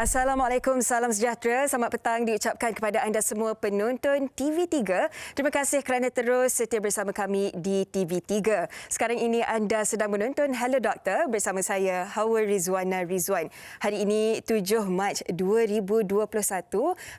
Assalamualaikum, salam sejahtera. Selamat petang diucapkan kepada anda semua penonton TV3. Terima kasih kerana terus setia bersama kami di TV3. Sekarang ini anda sedang menonton Hello Doktor bersama saya Hawa Rizwana Rizwan. Hari ini 7 Mac 2021.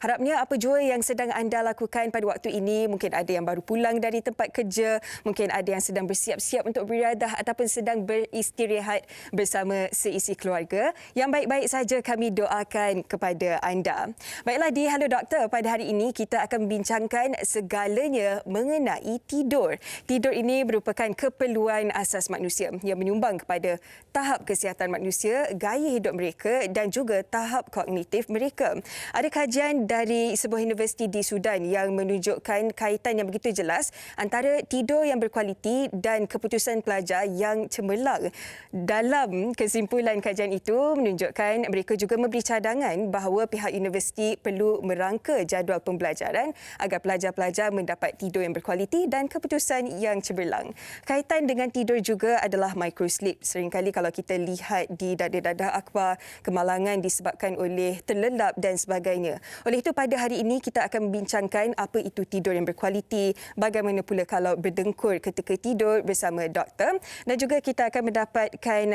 Harapnya apa jua yang sedang anda lakukan pada waktu ini, mungkin ada yang baru pulang dari tempat kerja, mungkin ada yang sedang bersiap-siap untuk beriadah ataupun sedang beristirahat bersama seisi keluarga. Yang baik-baik saja kami doakan kepada anda. Baiklah, di Hello Doktor pada hari ini kita akan membincangkan segalanya mengenai tidur. Tidur ini merupakan keperluan asas manusia yang menyumbang kepada tahap kesihatan manusia, gaya hidup mereka dan juga tahap kognitif mereka. Ada kajian dari sebuah universiti di Sudan yang menunjukkan kaitan yang begitu jelas antara tidur yang berkualiti dan keputusan pelajar yang cemerlang. Dalam kesimpulan kajian itu menunjukkan mereka juga memberi cadangan bahawa pihak universiti perlu merangka jadual pembelajaran agar pelajar-pelajar mendapat tidur yang berkualiti dan keputusan yang cemerlang. Kaitan dengan tidur juga adalah microsleep. Seringkali kalau kita lihat di dadah-dadah akhbar, kemalangan disebabkan oleh terlelap dan sebagainya. Oleh itu pada hari ini kita akan membincangkan apa itu tidur yang berkualiti, bagaimana pula kalau berdengkur ketika tidur bersama doktor, dan juga kita akan mendapatkan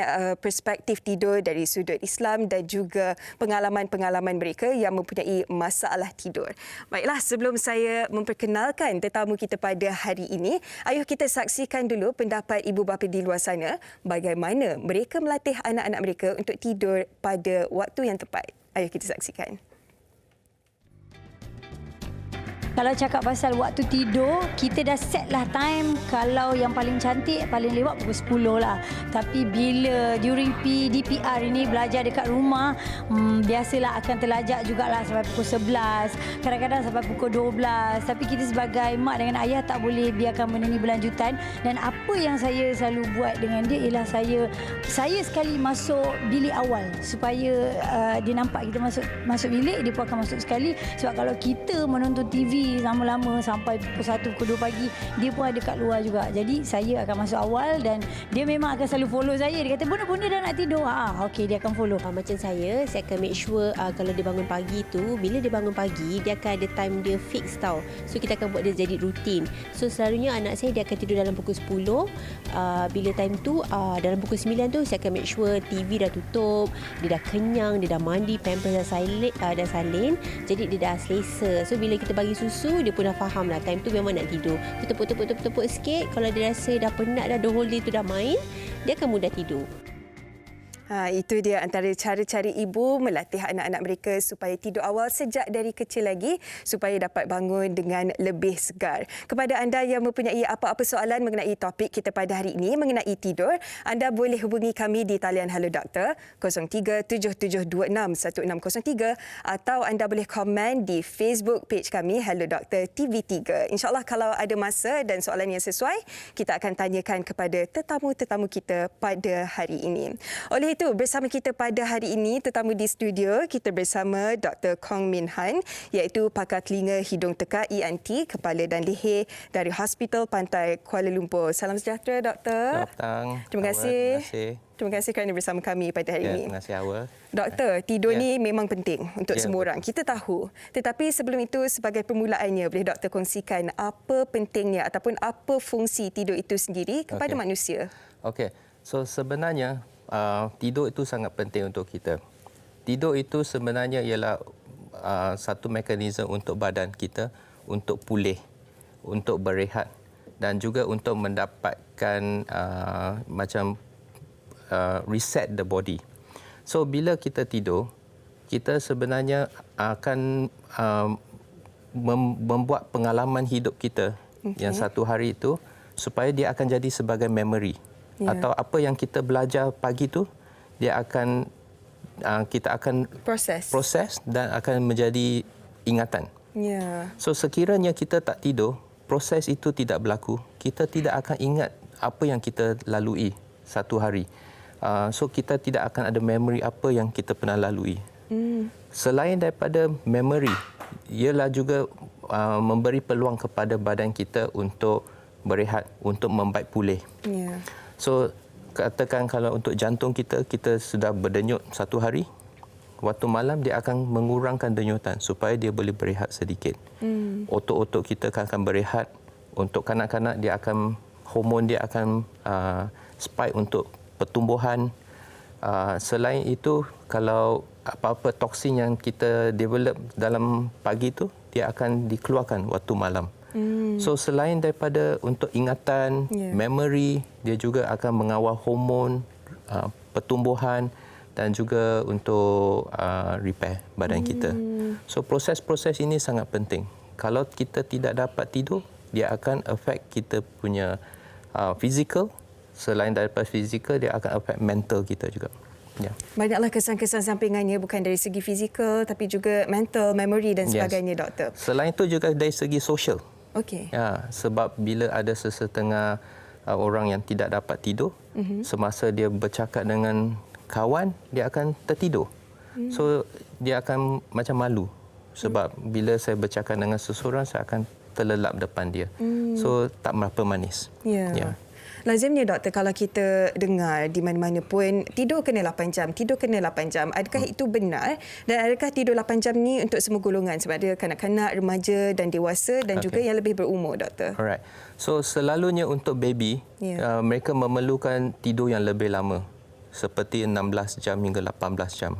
perspektif tidur dari sudut Islam dan juga pengalaman-pengalaman mereka yang mempunyai masalah tidur. Baiklah, sebelum saya memperkenalkan tetamu kita pada hari ini, ayuh kita saksikan dulu pendapat ibu bapa di luar sana bagaimana mereka melatih anak-anak mereka untuk tidur pada waktu yang tepat. Ayuh kita saksikan. Kalau cakap pasal waktu tidur, kita dah set lah time. Kalau yang paling cantik, paling lewat pukul 10 lah. Tapi bila during DPR ini belajar dekat rumah, biasalah akan terlajak jugalah sampai pukul 11. Kadang-kadang sampai pukul 12. Tapi kita sebagai mak dengan ayah tak boleh biarkan benda ni berlanjutan. Dan apa yang saya selalu buat dengan dia ialah saya sekali masuk bilik awal. Supaya dia nampak kita masuk bilik, dia pun akan masuk sekali. Sebab kalau kita menonton TV lama-lama sampai pukul 1, pukul 2 pagi, dia pun ada kat luar juga. Jadi saya akan masuk awal dan dia memang akan selalu follow saya. Dia kata, bunda dah nak tidur. Okey, dia akan follow. Macam saya akan make sure kalau dia bangun pagi tu, bila dia bangun pagi, dia akan ada time dia fix tau. So kita akan buat dia jadi rutin. So selalunya anak saya dia akan tidur dalam pukul 10. Bila time tu, dalam pukul 9 tu saya akan make sure TV dah tutup, dia dah kenyang, dia dah mandi, pampers dah salin. Jadi dia dah selesa. So bila kita bagi susu, dia pun dah faham lah time tu memang nak tidur. Tepuk sikit. Kalau dia rasa dah penat dah, the whole day tu dah main, dia akan mudah tidur. Itu dia antara cara-cara ibu melatih anak-anak mereka supaya tidur awal sejak dari kecil lagi supaya dapat bangun dengan lebih segar. Kepada anda yang mempunyai apa-apa soalan mengenai topik kita pada hari ini mengenai tidur, anda boleh hubungi kami di talian Hello Doktor 0377261603 atau anda boleh komen di Facebook page kami Hello Doktor TV3. InsyaAllah kalau ada masa dan soalan yang sesuai, kita akan tanyakan kepada tetamu-tetamu kita pada hari ini. Oleh itu, bersama kita pada hari ini, tetamu di studio, kita bersama Dr. Kong Min Han, iaitu pakar telinga hidung tekak ENT, kepala dan leher dari Hospital Pantai Kuala Lumpur. Salam sejahtera, Doktor. Selamat petang. Terima kasih. Terima kasih kerana bersama kami pada hari ini. Terima kasih, Hawa. Doktor, tidur ni memang penting untuk semua orang. Kita tahu. Tetapi sebelum itu, sebagai permulaannya, boleh doktor kongsikan apa pentingnya ataupun apa fungsi tidur itu sendiri kepada manusia? Okey. So sebenarnya tidur itu sangat penting untuk kita. Tidur itu sebenarnya ialah satu mekanisme untuk badan kita untuk pulih, untuk berehat dan juga untuk mendapatkan reset the body. So bila kita tidur, kita sebenarnya akan membuat pengalaman hidup kita yang satu hari itu supaya dia akan jadi sebagai memory. Atau apa yang kita belajar pagi tu, dia akan kita akan proses dan akan menjadi ingatan. So sekiranya kita tak tidur, proses itu tidak berlaku. Kita tidak akan ingat apa yang kita lalui satu hari. So kita tidak akan ada memory apa yang kita pernah lalui. Selain daripada memory, ialah juga memberi peluang kepada badan kita untuk berehat, untuk membaik pulih. So katakan kalau untuk jantung kita sudah berdenyut satu hari, waktu malam dia akan mengurangkan denyutan supaya dia boleh berehat sedikit. Otot-otot kita akan berehat. Untuk kanak-kanak dia akan hormon dia akan spike untuk pertumbuhan. Selain itu, kalau apa-apa toksin yang kita develop dalam pagi itu, dia akan dikeluarkan waktu malam. So selain daripada untuk ingatan, memory, dia juga akan mengawal hormon, pertumbuhan dan juga untuk repair badan kita. So proses-proses ini sangat penting. Kalau kita tidak dapat tidur, dia akan affect kita punya physical. Selain daripada fizikal, dia akan affect mental kita juga. Ya. Banyaklah kesan-kesan sampingannya bukan dari segi fizikal tapi juga mental, memory dan sebagainya, doktor. Selain itu juga dari segi sosial. Okey. Ya, sebab bila ada sesetengah orang yang tidak dapat tidur, semasa dia bercakap dengan kawan, dia akan tertidur. So, dia akan macam malu. Sebab bila saya bercakap dengan seseorang, saya akan terlelap depan dia. So, tak berapa manis. Ya. Lazimnya, doktor, kalau kita dengar di mana-mana pun tidur kena 8 jam, tidur kena 8 jam. Adakah itu benar? Dan adakah tidur 8 jam ni untuk semua golongan? Sebab ada kanak-kanak, remaja dan dewasa dan juga yang lebih berumur, doktor. Alright. So, selalunya untuk baby, mereka memerlukan tidur yang lebih lama. Seperti 16 jam hingga 18 jam.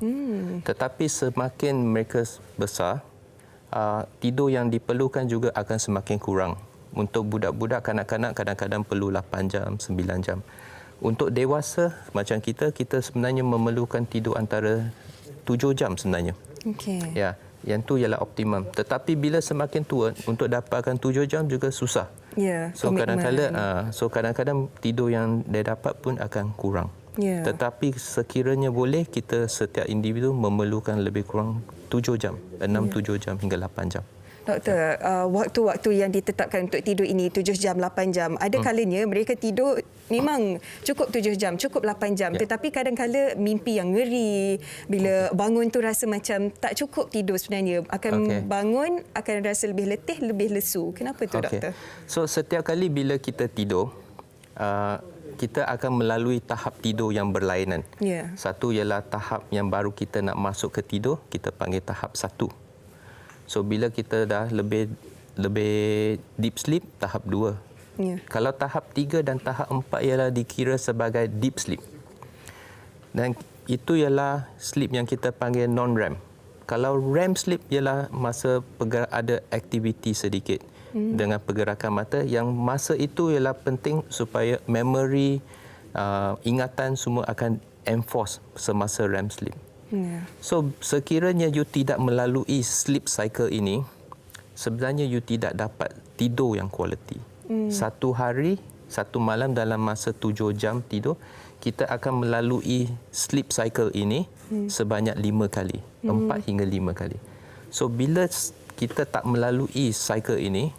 Tetapi semakin mereka besar, tidur yang diperlukan juga akan semakin kurang. Untuk budak-budak, kanak-kanak kadang-kadang perlu 8 jam, 9 jam. Untuk dewasa macam kita sebenarnya memerlukan tidur antara 7 jam sebenarnya. Okey. Ya, yang tu ialah optimum. Tetapi bila semakin tua, untuk dapatkan 7 jam juga susah. Ya, So kadang-kadang tidur yang dia dapat pun akan kurang. Ya. Tetapi sekiranya boleh, kita setiap individu memerlukan lebih kurang 7 jam, 6-7 jam hingga 8 jam. Doktor, waktu-waktu yang ditetapkan untuk tidur ini 7 jam, 8 jam. Ada kalanya mereka tidur memang cukup 7 jam, cukup 8 jam. Tetapi kadang-kala mimpi yang ngeri. Bila bangun tu rasa macam tak cukup tidur sebenarnya. Akan bangun, akan rasa lebih letih, lebih lesu. Kenapa tu, doktor? So, setiap kali bila kita tidur, kita akan melalui tahap tidur yang berlainan. Satu ialah tahap yang baru kita nak masuk ke tidur, kita panggil tahap 1. So, bila kita dah lebih deep sleep, tahap 2. Kalau tahap 3 dan tahap 4 ialah dikira sebagai deep sleep. Dan itu ialah sleep yang kita panggil non-REM. Kalau REM sleep ialah masa ada aktiviti sedikit dengan pergerakan mata, yang masa itu ialah penting supaya memory, ingatan semua akan enforce semasa REM sleep. So, sekiranya you tidak melalui sleep cycle ini, sebenarnya you tidak dapat tidur yang kualiti. Satu hari, satu malam dalam masa 7 jam tidur, kita akan melalui sleep cycle ini sebanyak 5 kali. 4 hingga 5 kali. So, bila kita tak melalui cycle ini,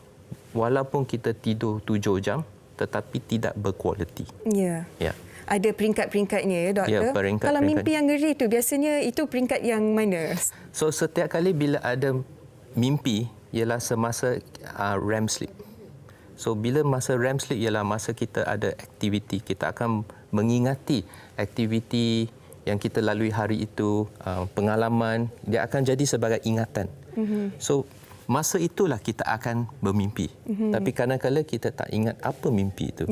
walaupun kita tidur 7 jam, tetapi tidak berkualiti. Ya. Ada peringkat-peringkatnya, ya, doktor? Ya, peringkat. Kalau mimpi yang ngeri tu, biasanya itu peringkat yang mana? So, setiap kali bila ada mimpi, ialah semasa REM sleep. So, bila masa REM sleep ialah masa kita ada aktiviti. Kita akan mengingati aktiviti yang kita lalui hari itu, pengalaman, dia akan jadi sebagai ingatan. So, masa itulah kita akan bermimpi. Tapi kadang-kadang kita tak ingat apa mimpi itu.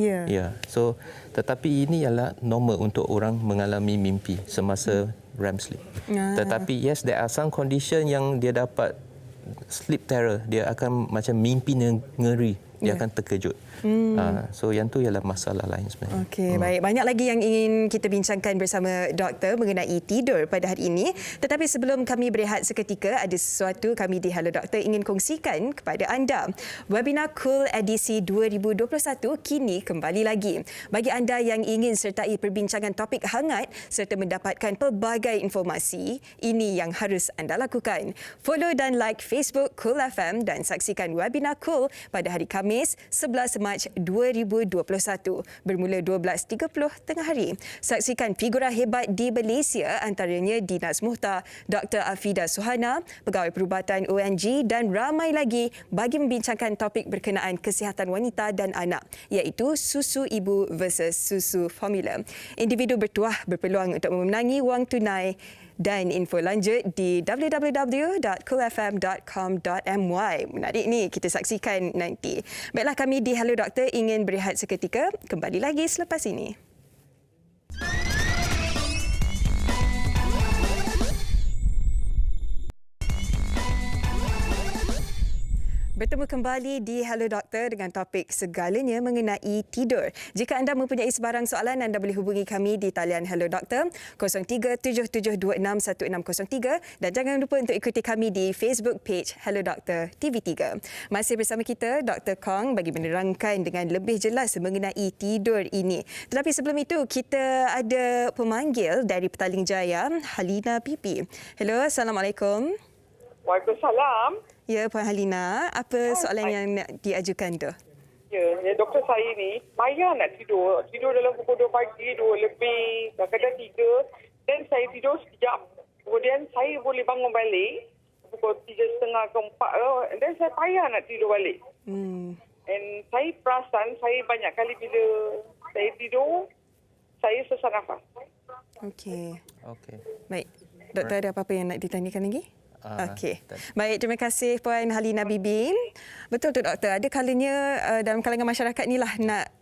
So, tetapi ini ialah normal untuk orang mengalami mimpi semasa REM sleep. Tetapi yes, there are some condition yang dia dapat sleep terror. Dia akan macam mimpi ngeri. Dia akan terkejut. So, yang tu ialah masalah lain sebenarnya. Okey, baik. Banyak lagi yang ingin kita bincangkan bersama doktor mengenai tidur pada hari ini. Tetapi sebelum kami berehat seketika, ada sesuatu kami di Hello Doktor ingin kongsikan kepada anda. Webinar Cool edisi 2021 kini kembali lagi. Bagi anda yang ingin sertai perbincangan topik hangat serta mendapatkan pelbagai informasi, ini yang harus anda lakukan. Follow dan like Facebook Cool FM dan saksikan webinar Cool pada hari Khamis 11 Mac 2021 bermula 12.30 tengah hari. Saksikan figura hebat di Malaysia antaranya Dinas Muhtar, Dr. Afida Suhana, Pegawai Perubatan ONG dan ramai lagi bagi membincangkan topik berkenaan kesihatan wanita dan anak iaitu susu ibu versus susu formula. Individu bertuah berpeluang untuk memenangi wang tunai Dan info lanjut di www.coolfm.com.my. Menarik ni, kita saksikan nanti. Baiklah, kami di Hello Doktor ingin berehat seketika. Kembali lagi selepas ini. Bertemu kembali di Hello Doktor dengan topik segalanya mengenai tidur. Jika anda mempunyai sebarang soalan, anda boleh hubungi kami di talian Hello Doktor 0377261603 dan jangan lupa untuk ikuti kami di Facebook page Hello Doktor TV3. Masih bersama kita Dr. Kong bagi menerangkan dengan lebih jelas mengenai tidur ini. Tetapi sebelum itu, kita ada pemanggil dari Petaling Jaya, Halina Bibi. Hello, Assalamualaikum. Waalaikumsalam. Ya, Puan Halina, apa soalan yang nak diajukan tu? Ya, doktor saya ni payah nak tidur. Tidur dalam pukul 2 pagi, 2 lebih, kadang-kadang 3. Dan saya tidur sekejap. Kemudian saya boleh bangun balik pukul 3.30 ke 4. Dan saya payah nak tidur balik. And saya perasan saya banyak kali bila saya tidur, saya sesak nafas. Okey. Okey. Baik. Doktor, ada apa-apa yang nak ditanyakan lagi? Okey. Baik, terima kasih Puan Halina Bibi. Betul tu doktor, ada kalanya dalam kalangan masyarakat ni lah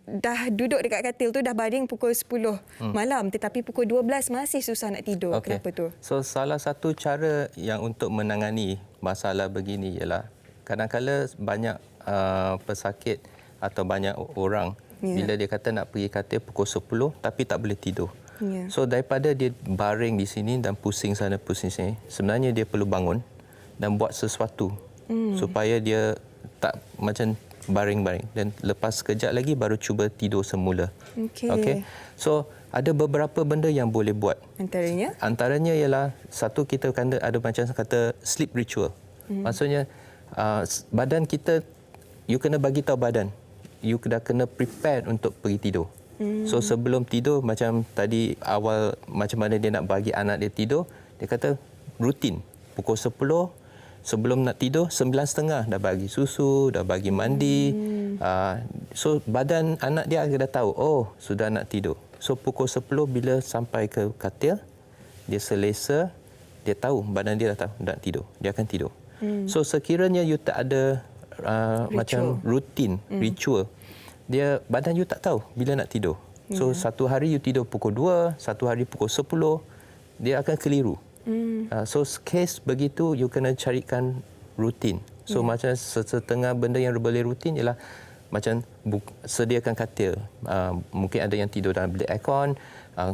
dah duduk dekat katil tu dah baring pukul 10 malam tetapi pukul 12 masih susah nak tidur. Okay. Kenapa tu? So salah satu cara yang untuk menangani masalah begini ialah kadang-kala banyak pesakit atau banyak orang bila dia kata nak pergi katil pukul 10 tapi tak boleh tidur. So daripada dia baring di sini dan pusing sana pusing sini, sebenarnya dia perlu bangun dan buat sesuatu supaya dia tak macam baring-baring dan lepas sekejap lagi baru cuba tidur semula. Okey. So ada beberapa benda yang boleh buat. Antaranya ialah satu, kita ada macam kata sleep ritual. Maksudnya badan kita, you kena bagi tahu badan you dah kena prepare untuk pergi tidur. So sebelum tidur, macam tadi awal macam mana dia nak bagi anak dia tidur, dia kata rutin pukul 10 sebelum nak tidur 9.30 dah bagi susu, dah bagi mandi. So badan anak dia dah tahu, oh sudah nak tidur. So pukul 10 bila sampai ke katil, dia selesa, dia tahu badan dia dah tahu nak tidur, dia akan tidur. So sekiranya you tak ada macam rutin ritual, dia badan you tak tahu bila nak tidur. So satu hari you tidur pukul 2, satu hari pukul 10, dia akan keliru. So case begitu you kena carikan rutin. So macam setengah benda yang boleh rutin ialah macam sediakan katil. Mungkin ada yang tidur dalam bilik aircon,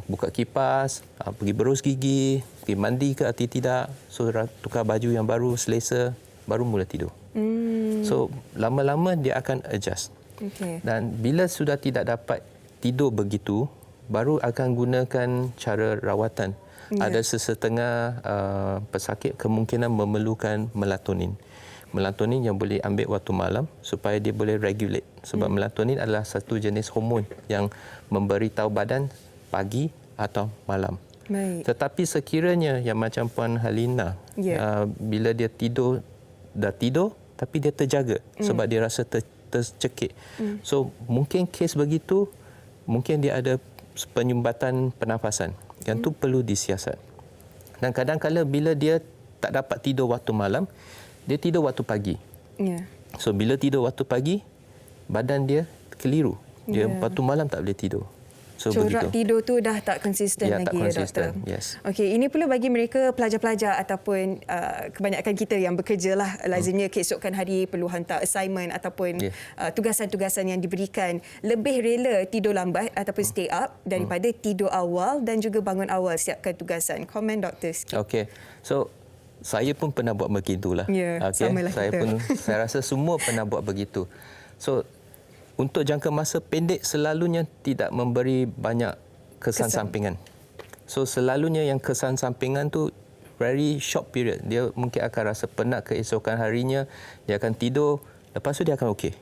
buka kipas, pergi berus gigi, pergi mandi ke atau tidak. So tukar baju yang baru, selesa, baru mula tidur. So lama-lama dia akan adjust. Dan bila sudah tidak dapat tidur begitu, baru akan gunakan cara rawatan. Ada sesetengah pesakit kemungkinan memerlukan melatonin. Melatonin yang boleh ambil waktu malam supaya dia boleh regulate. Sebab melatonin adalah satu jenis hormon yang memberitahu badan pagi atau malam. Tetapi sekiranya yang macam Puan Halina, bila dia dah tidur tapi dia terjaga sebab dia rasa tercekik. So mungkin kes begitu, mungkin dia ada penyumbatan pernafasan. Yang tu perlu disiasat. Dan kadang-kadang bila dia tak dapat tidur waktu malam, dia tidur waktu pagi. So bila tidur waktu pagi, badan dia keliru. Dia waktu malam tak boleh tidur. So corak begitu. tidur tu dah tak konsisten lagi, tak konsisten, doktor. Yes. Okey, ini pula bagi mereka pelajar-pelajar ataupun kebanyakan kita yang bekerja lah, lazimnya keesokan hari perlu hantar assignment ataupun tugasan-tugasan yang diberikan, lebih rela tidur lambat ataupun stay up daripada tidur awal dan juga bangun awal siapkan tugasan. Komen doktor sikit. Okey. So saya pun pernah buat begitulah. Samalah saya kita. saya rasa semua pernah buat begitu. So untuk jangka masa pendek selalunya tidak memberi banyak kesan sampingan. So selalunya yang kesan sampingan tu very short period. Dia mungkin akan rasa penat keesokan harinya, dia akan tidur, lepas tu dia akan okey.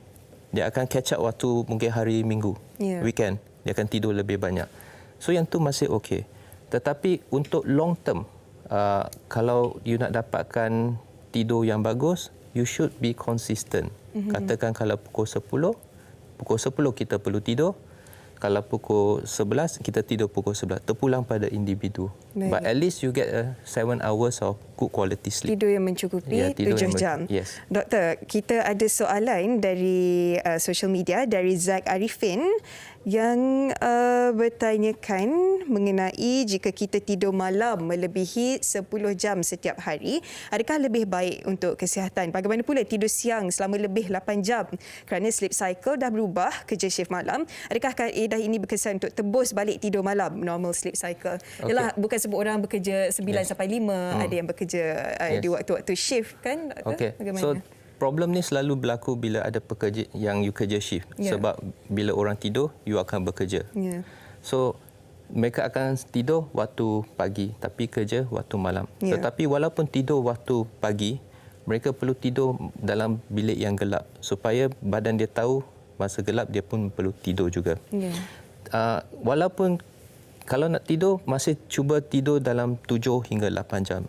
Dia akan catch up waktu mungkin hari Minggu, weekend, dia akan tidur lebih banyak. So yang tu masih okey. Tetapi untuk long term, kalau you nak dapatkan tidur yang bagus, you should be consistent. Katakan kalau pukul 10 kita perlu tidur. Kalau pukul 11, kita tidur pukul 11. Terpulang pada individu. Baik. But at least you get 7 hours of good quality sleep. Tidur yang mencukupi, Ya, tidur 7 yang jam. yes. Doktor, kita ada soalan dari social media, dari Zack Arifin yang bertanyakan mengenai jika kita tidur malam melebihi 10 jam setiap hari, adakah lebih baik untuk kesihatan? Bagaimana pula tidur siang selama lebih 8 jam kerana sleep cycle dah berubah kerja shift malam? Adakah kaedah ini berkesan untuk tebus balik tidur malam, normal sleep cycle? Okay. Yalah, bukan semua orang bekerja 9 Yes. sampai 5, ada yang bekerja Yes. di waktu-waktu shift kan? Okey. Bagaimana? So problem ni selalu berlaku bila ada pekerja yang you kerja shift. Ya. Sebab bila orang tidur, you akan bekerja. Ya. So mereka akan tidur waktu pagi tapi kerja waktu malam. Ya. Tetapi walaupun tidur waktu pagi, mereka perlu tidur dalam bilik yang gelap supaya badan dia tahu masa gelap dia pun perlu tidur juga. Ya. Walaupun kalau nak tidur, masih cuba tidur dalam 7 hingga 8 jam.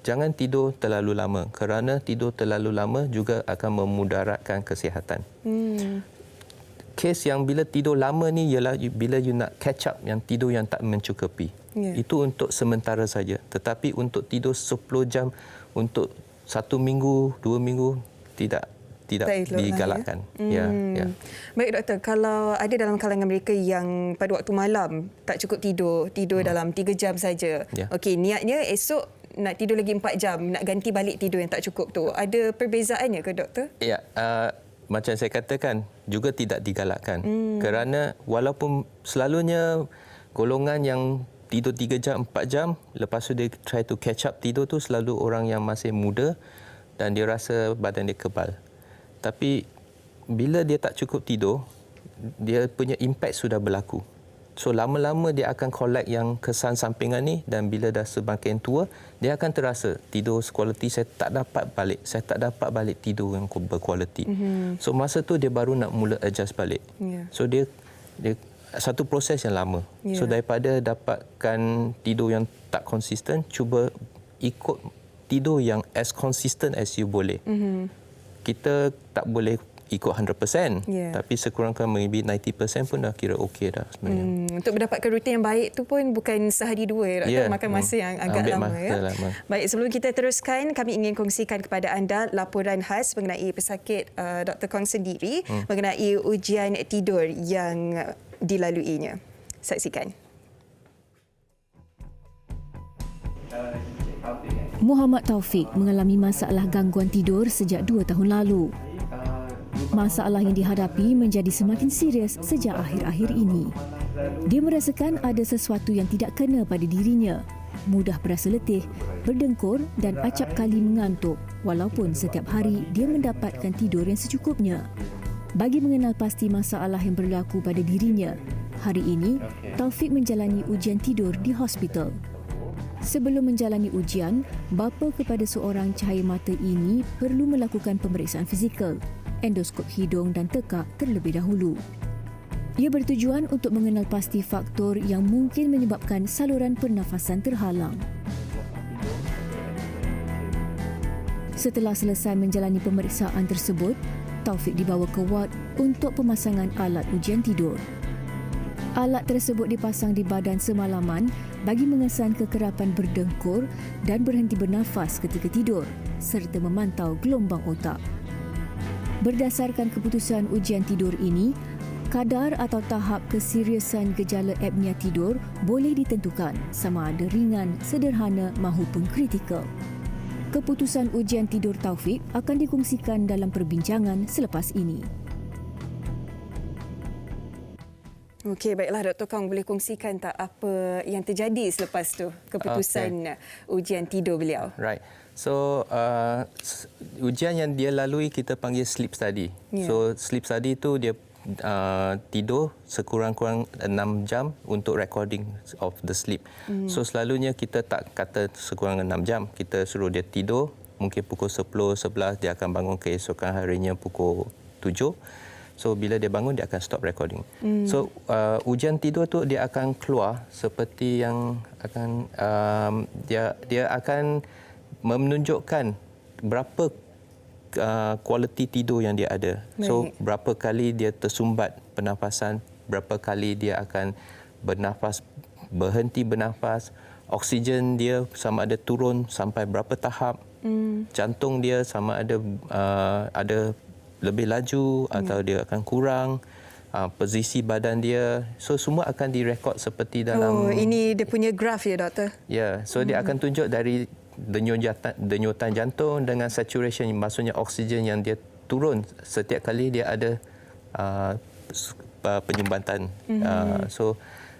Jangan tidur terlalu lama kerana tidur terlalu lama juga akan memudaratkan kesihatan. Kes yang bila tidur lama ni ialah bila you nak catch up yang tidur yang tak mencukupi. Ya. Itu untuk sementara saja. Tetapi untuk tidur 10 jam untuk 1 minggu, 2 minggu tidak Tak elok lah, digalakkan. Ya. Ya. Baik doktor, kalau ada dalam kalangan mereka yang pada waktu malam tak cukup tidur dalam 3 jam saja. Ya. Okey, niatnya esok nak tidur lagi 4 jam, nak ganti balik tidur yang tak cukup tu. Ada perbezaannya ke doktor? Ya, macam saya katakan juga tidak digalakkan. Kerana walaupun selalunya golongan yang tidur 3 jam, 4 jam, lepas tu dia try to catch up tidur tu selalu orang yang masih muda dan dia rasa badan dia kebal. Tapi bila dia tak cukup tidur, dia punya impact sudah berlaku. So lama-lama dia akan collect yang kesan sampingan ni dan bila dah semakin tua, dia akan terasa tidur quality saya tak dapat balik. Saya tak dapat balik tidur yang berkualiti. So masa tu dia baru nak mula adjust balik. Ya. So dia satu proses yang lama. Ya. So daripada dapatkan tidur yang tak konsisten, cuba ikut tidur yang as consistent as you boleh. Kita tak boleh ikut 100%, Ya. tapi sekurang-kurangnya maybe 90% pun dah kira okey dah sebenarnya. Untuk mendapatkan rutin yang baik tu pun bukan sehari dua, doktor. Ya. Makan masa yang agak Ambil lama. masa lama. Baik, sebelum kita teruskan, kami ingin kongsikan kepada anda laporan khas mengenai pesakit Dr. Kong sendiri mengenai ujian tidur yang dilaluinya. Saksikan. Muhammad Taufik mengalami masalah gangguan tidur sejak 2 tahun lalu. Masalah yang dihadapi menjadi semakin serius sejak akhir-akhir ini. Dia merasakan ada sesuatu yang tidak kena pada dirinya. Mudah berasa letih, berdengkur dan acap kali mengantuk walaupun setiap hari dia mendapatkan tidur yang secukupnya. Bagi mengenal pasti masalah yang berlaku pada dirinya, hari ini Taufik menjalani ujian tidur di hospital. Sebelum menjalani ujian, bapa kepada seorang cahaya mata ini perlu melakukan pemeriksaan fizikal, endoskop hidung dan tekak terlebih dahulu. Ia bertujuan untuk mengenal pasti faktor yang mungkin menyebabkan saluran pernafasan terhalang. Setelah selesai menjalani pemeriksaan tersebut, Taufik dibawa ke ward untuk pemasangan alat ujian tidur. Alat tersebut dipasang di badan semalaman bagi mengesan kekerapan berdengkur dan berhenti bernafas ketika tidur serta memantau gelombang otak. Berdasarkan keputusan ujian tidur ini, kadar atau tahap keseriusan gejala apnea tidur boleh ditentukan sama ada ringan, sederhana mahupun kritikal. Keputusan ujian tidur Taufik akan dikongsikan dalam perbincangan selepas ini. Okey, baiklah Dr. Kong, boleh kongsikan tak apa yang terjadi selepas tu keputusan ujian tidur beliau? Right. So ujian yang dia lalui kita panggil sleep study. Yeah. So sleep study tu dia tidur sekurang-kurang 6 jam untuk recording of the sleep. So selalunya kita tak kata sekurang 6 jam, kita suruh dia tidur mungkin pukul 10, 11 dia akan bangun keesokan harinya pukul 7. So bila dia bangun dia akan stop recording. So ujian tidur tu dia akan keluar seperti yang akan dia akan menunjukkan berapa kualiti tidur yang dia ada. So berapa kali dia tersumbat pernafasan berapa kali dia akan bernafas, berhenti bernafas, oksigen dia sama ada turun sampai berapa tahap, jantung dia sama ada lebih laju atau dia akan kurang, posisi badan dia. So semua akan direkod seperti dalam. Oh, ini dia punya graf ya, doktor? Ya, so dia akan tunjuk dari denyutan jantung dengan saturation, maksudnya oksigen yang dia turun setiap kali dia ada penyumbatan.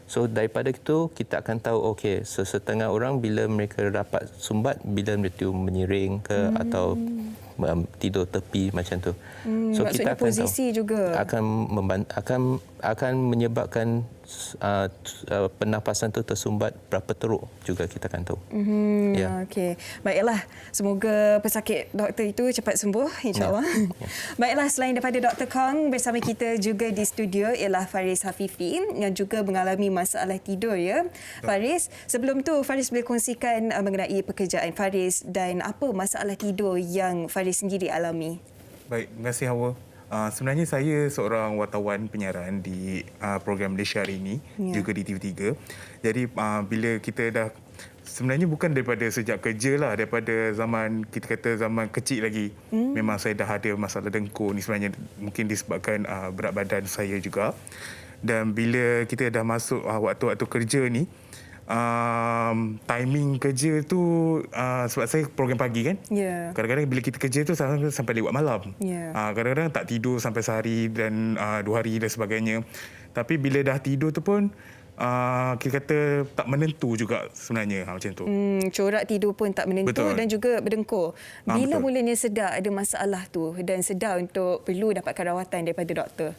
So daripada itu kita akan tahu okey, sesetengah orang bila mereka dapat sumbat, bila mereka menyiring ke atau tidur tepi macam tu. So maksudnya kita akan posisi tahu, juga akan menyebabkan pernafasan tu tersumbat berapa teruk juga kita akan tahu. Ya. Okey. Baiklah, semoga pesakit doktor itu cepat sembuh insya-Allah. Ya. Baiklah, selain daripada Dr. Kong, bersama kita juga di studio ialah Faris Hafifi yang juga mengalami masalah tidur ya. Faris, sebelum tu Faris boleh kongsikan mengenai pekerjaan Faris dan apa masalah tidur yang Faris sendiri alami? Baik, terima kasih Hawa. Sebenarnya saya seorang wartawan penyiaran di program Malaysia Hari Ini, juga di TV3. Jadi bila kita dah, sebenarnya bukan daripada sejak kerja lah, daripada zaman, kita kata zaman kecil lagi, memang saya dah ada masalah dengkur ni sebenarnya, mungkin disebabkan berat badan saya juga. Dan bila kita dah masuk waktu-waktu kerja ni, timing kerja tu sebab saya program pagi kan. Kadang-kadang bila kita kerja tu sampai lewat malam. Kadang-kadang tak tidur sampai sehari dan 2 hari dan sebagainya. Tapi bila dah tidur tu pun kita kata tak menentu juga sebenarnya macam tu. Corak tidur pun tak menentu. Betul. Dan juga berdengkur. Bila mulanya sedar ada masalah tu dan sedar untuk perlu dapatkan rawatan daripada doktor?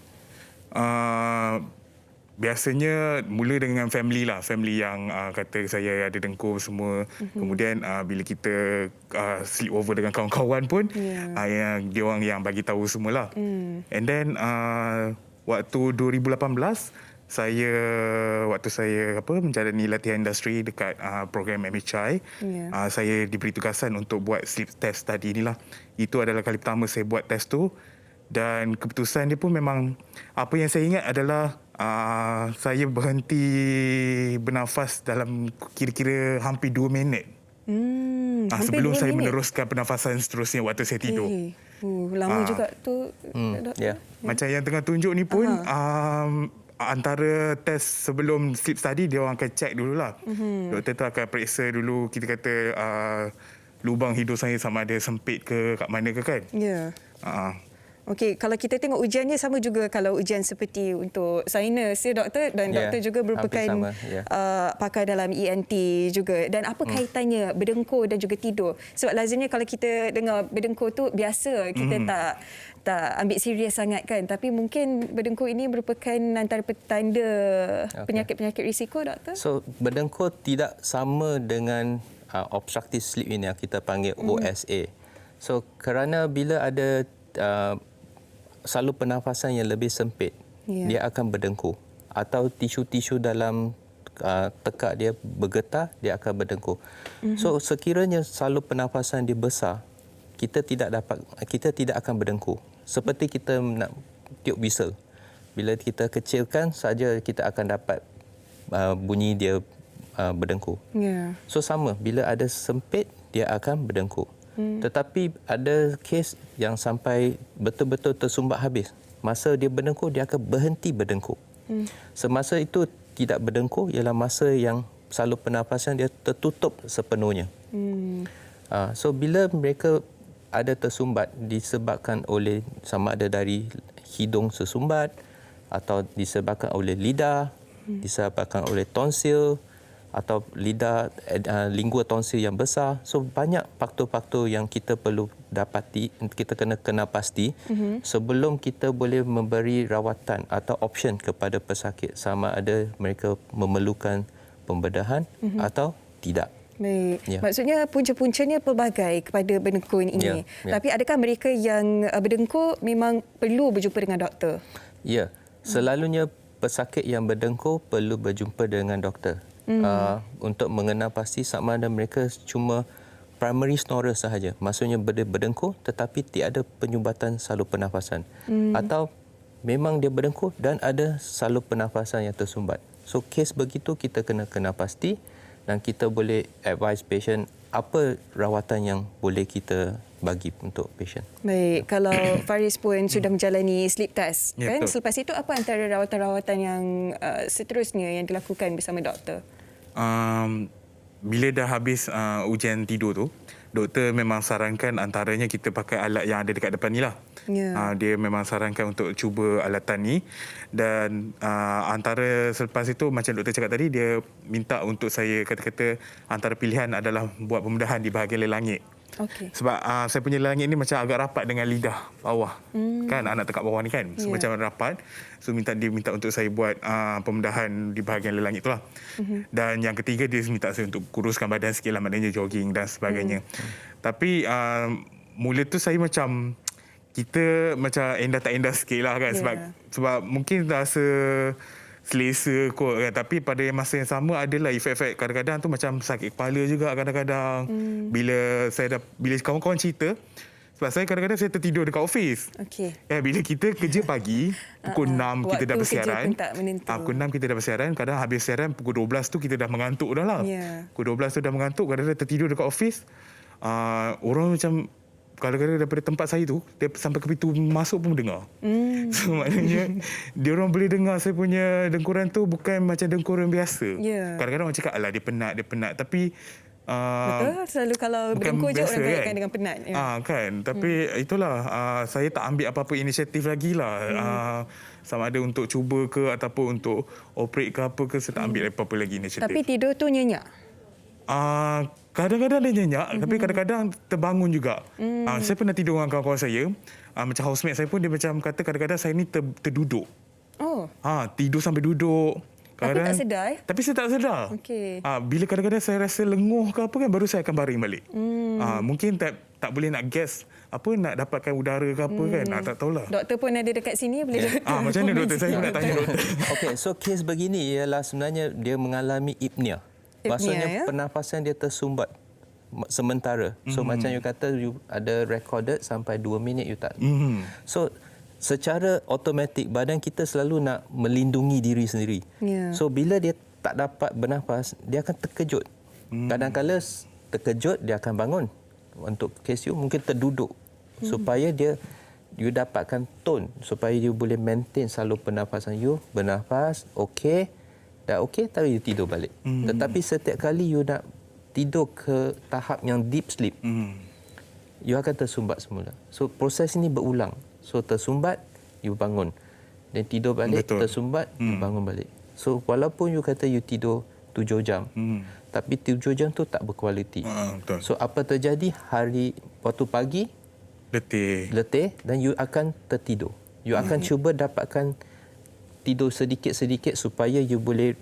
Biasanya mula dengan family lah. Family yang kata saya ada dengkur semua. Kemudian bila kita sleep over dengan kawan-kawan pun, yang dia orang yang bagi tahu semualah. And then waktu 2018, waktu saya menjalani latihan industri dekat program MHI, saya diberi tugasan untuk buat sleep test tadi inilah. Itu adalah kali pertama saya buat test tu. Dan keputusan dia pun memang, apa yang saya ingat adalah saya berhenti bernafas dalam kira-kira hampir 2 minit. Sebelum saya meneruskan pernafasan seterusnya waktu saya tidur. Lama juga tu, doktor. Macam yang tengah tunjuk ni pun, antara test sebelum sleep study, dia orang akan check dululah. Doktor tu akan periksa dulu, kita kata lubang hidung saya sama ada sempit ke kat mana ke kan. Okey, kalau kita tengok ujiannya sama juga kalau ujian seperti untuk sinus ya doktor, dan doktor juga merupakan pakar dalam ENT juga. Dan apa kaitannya berdengkur dan juga tidur? Sebab lazimnya kalau kita dengar berdengkur tu biasa kita tak ambil serius sangat kan, tapi mungkin berdengkur ini merupakan antara petanda penyakit-penyakit risiko doktor. So berdengkur tidak sama dengan obstructive sleep ini yang kita panggil OSA. So kerana bila ada salur pernafasan yang lebih sempit, dia akan berdengkur. Atau tisu-tisu dalam tekak dia bergetar, dia akan berdengkur. So sekiranya salur pernafasan dia besar, kita tidak akan berdengkur. Seperti kita nak tiup whistle. Bila kita kecilkan saja, kita akan dapat bunyi dia berdengkur. So sama, bila ada sempit, dia akan berdengkur. Tetapi ada kes yang sampai betul-betul tersumbat habis. Masa dia berdengkur, dia akan berhenti berdengkur. Semasa itu tidak berdengkur ialah masa yang salur pernafasan dia tertutup sepenuhnya. So bila mereka ada tersumbat disebabkan oleh sama ada dari hidung tersumbat atau disebabkan oleh lidah, disebabkan oleh tonsil, atau lidah, lingua tonsil yang besar. So banyak faktor-faktor yang kita perlu dapati, kita kena pasti sebelum kita boleh memberi rawatan atau option kepada pesakit sama ada mereka memerlukan pembedahan atau tidak. Baik. Maksudnya punca-puncanya pelbagai kepada berdengkur ini. Tapi adakah mereka yang berdengkur memang perlu berjumpa dengan doktor? Ya, selalunya pesakit yang berdengkur perlu berjumpa dengan doktor. Untuk mengenal pasti sama ada mereka cuma primary snorer sahaja. Maksudnya berdengkur tetapi tiada penyumbatan salur pernafasan. Atau memang dia berdengkur dan ada salur pernafasan yang tersumbat. So kes begitu kita kena pasti dan kita boleh advise patient apa rawatan yang boleh kita bagi untuk patient. Baik, kalau Faris pun sudah menjalani sleep test, Ya, kan? betul. Selepas itu apa antara rawatan-rawatan yang seterusnya yang dilakukan bersama doktor? Bila dah habis ujian tidur tu, doktor memang sarankan antaranya kita pakai alat yang ada dekat depan ni lah. Ya. Dia memang sarankan untuk cuba alatan ni dan antara selepas itu macam doktor cakap tadi, dia minta untuk saya kata-kata antara pilihan adalah buat pembedahan di bahagian lelangit. Okey. Sebab saya punya lelangit ni macam agak rapat dengan lidah bawah. Kan anak tekak bawah ni kan. So, macam rapat. So dia minta untuk saya buat pembedahan di bahagian lelangit tu lah. Dan yang ketiga dia minta saya untuk kuruskan badan sikit lah. Maknanya jogging dan sebagainya. Tapi mula tu saya macam kita macam endah tak endah sikit lah kan. Sebab mungkin rasa selesa kot kan. Tapi pada masa yang sama adalah efek-efek kadang-kadang tu macam sakit kepala juga kadang-kadang. Bila kawan-kawan cerita, sebab saya kadang-kadang saya tertidur dekat office. Okey. Bila kita kerja pagi, pukul 6 kita dah bersiaran. Waktu kerja pun tak menentu. Pukul 6 kita dah bersiaran, kadang habis siaran pukul 12 tu kita dah mengantuk dah lah. Pukul 12 tu dah mengantuk, kadang-kadang tertidur dekat office. Orang macam kadang-kadang daripada tempat saya tu, dia sampai ke pintu masuk pun dengar. So maknanya dia orang boleh dengar saya punya dengkuran tu bukan macam dengkuran biasa. Kadang-kadang orang cakap alah dia penat. Tapi betul, selalu kalau berdengkur je orang kaitkan dengan penat. kan. Tapi itulah saya tak ambil apa-apa inisiatif lagi lah. Sama ada untuk cuba ke ataupun untuk operate ke apa ke, saya tak ambil apa-apa lagi inisiatif. Tapi tidur tu nyenyak? Kadang-kadang dia nyenyak, tapi kadang-kadang terbangun juga. Saya pernah tidur dengan kawan-kawan saya. Macam housemate saya pun dia macam kata kadang-kadang saya ni terduduk. Oh. Tidur sampai duduk. Tapi tak sedar? Tapi saya tak sedar. Okey. Bila kadang-kadang saya rasa lenguh ke apa kan, baru saya akan baring balik. Mungkin tak boleh nak guess nak dapatkan udara ke apa kan. Tak tahulah. Doktor pun ada dekat sini, boleh doktor. Macam mana doktor? Saya pun nak tanya doktor. Okey, so kes begini ialah sebenarnya dia mengalami apnea. Maksudnya pernafasan dia tersumbat sementara. So macam you kata you ada recorded sampai 2 minit you tak. So secara automatik badan kita selalu nak melindungi diri sendiri. So bila dia tak dapat bernafas, dia akan terkejut. Kadang-kadang terkejut dia akan bangun. Untuk kes you mungkin terduduk supaya you dapatkan tone supaya you boleh maintain salur pernafasan you, bernafas okey. Dah okey, tapi you tidur balik. Tetapi setiap kali you nak tidur ke tahap yang deep sleep, you akan tersumbat semula. So proses ini berulang. So tersumbat, you bangun. Dan tidur balik, tersumbat, you bangun balik. So walaupun you kata you tidur 7 jam, tapi 7 jam tu tak berkualiti. So apa terjadi waktu pagi, letih dan you akan tertidur. You akan cuba dapatkan tidur sedikit-sedikit supaya you boleh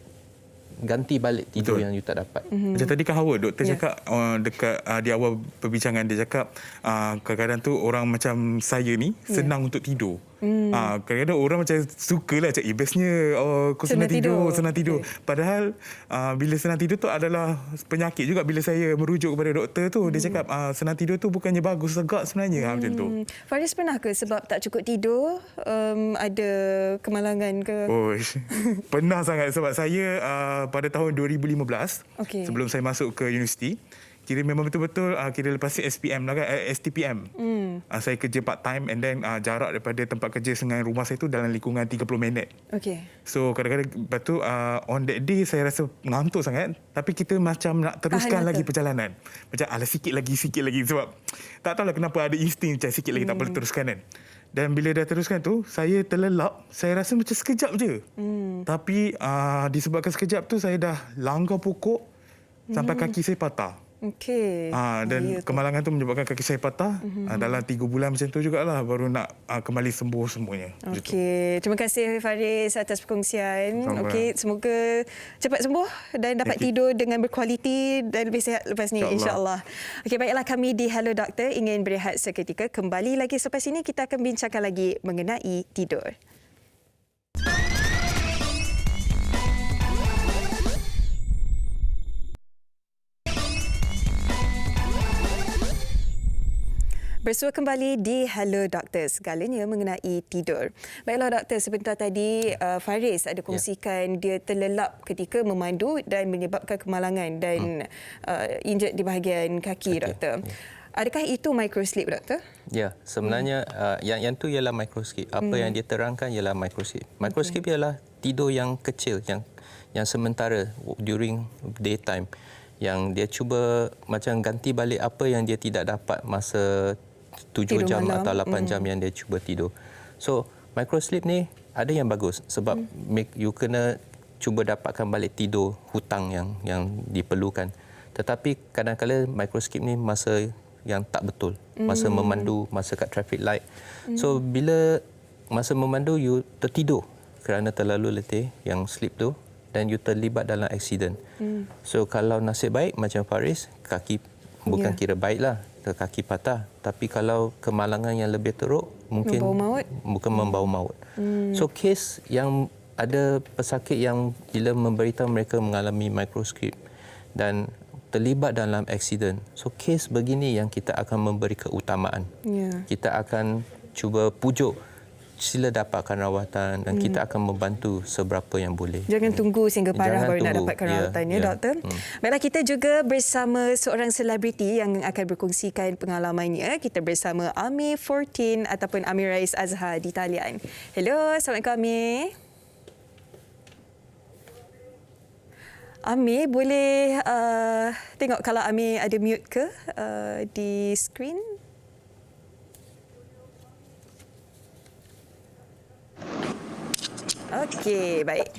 ganti balik tidur yang you tak dapat. Macam tadi kan Hawa, doktor cakap dekat di awal perbincangan dia cakap kadang-kadang tu orang macam saya ni senang untuk tidur. Kadang-kadang orang macam sukalah cakap bestnya kau senang tidur. Padahal bila senang tidur tu adalah penyakit juga. Bila saya merujuk kepada doktor tu, dia cakap senang tidur tu bukannya bagus, segak sebenarnya. Macam tu. Faris pernah ke sebab tak cukup tidur ada kemalangan ke? Pernah sangat sebab saya pada tahun 2015 sebelum saya masuk ke universiti, kira memang betul-betul kira lepas SPM lah kan, STPM. Saya kerja part time and then jarak daripada tempat kerja dengan rumah saya tu dalam lingkungan 30 minit. So kadang-kadang lepas tu on that day saya rasa mengantuk sangat, tapi kita macam nak teruskan lagi perjalanan. Macam sikit lagi sebab tak tahulah kenapa ada insting macam sikit lagi tak boleh teruskan kan. Dan bila dah teruskan tu, saya terlelap, saya rasa macam sekejap je. Tapi disebabkan sekejap tu saya dah langgar pokok sampai kaki saya patah. Dan kemalangan tu menyebabkan kaki saya patah. Dalam 3 bulan macam tu jugalah baru nak kembali sembuh semuanya. Terima kasih Faris atas perkongsian. Semoga cepat sembuh dan dapat tidur dengan berkualiti dan lebih sihat lepas ni, insya-Allah. Baiklah, kami di Hello Doktor ingin berehat seketika. Kembali lagi selepas ini kita akan bincangkan lagi mengenai tidur. Bersua kembali di Hello Doktor, segalanya mengenai tidur. Baiklah doktor, sebentar tadi Faris ada kongsikan dia terlelap ketika memandu dan menyebabkan kemalangan dan injet di bahagian kaki, doktor. Adakah itu microsleep, doktor? Ya, sebenarnya yang tu ialah microsleep. Apa yang dia terangkan ialah microsleep. Microsleep ialah tidur yang kecil, yang sementara during daytime, yang dia cuba macam ganti balik apa yang dia tidak dapat masa 7 tidur jam malam. atau 8 jam yang dia cuba tidur. So, microsleep ni ada yang bagus sebab you kena cuba dapatkan balik tidur hutang yang diperlukan. Tetapi kadang-kadang microsleep ni masa yang tak betul. Masa memandu, masa kat traffic light. So, bila masa memandu you tertidur kerana terlalu letih yang sleep tu dan you terlibat dalam aksiden. So, kalau nasib baik macam Faris, kaki bukan kira baiklah, kaki patah. Tapi kalau kemalangan yang lebih teruk, mungkin bukan membawa maut. So, kes yang ada pesakit yang bila memberitahu mereka mengalami microsleep dan terlibat dalam aksiden. So, kes begini yang kita akan memberi keutamaan. Kita akan cuba pujuk, sila dapatkan rawatan dan kita akan membantu seberapa yang boleh. Jangan tunggu sehingga parah baru nak dapatkan rawatan, doktor. Baiklah, kita juga bersama seorang selebriti yang akan berkongsikan pengalamannya. Kita bersama Amir 14 ataupun Amir Rais Azhar di talian. Hello, Assalamualaikum Amir. Amir, boleh tengok kalau Amir ada mute ke di skrin? Okey, baik.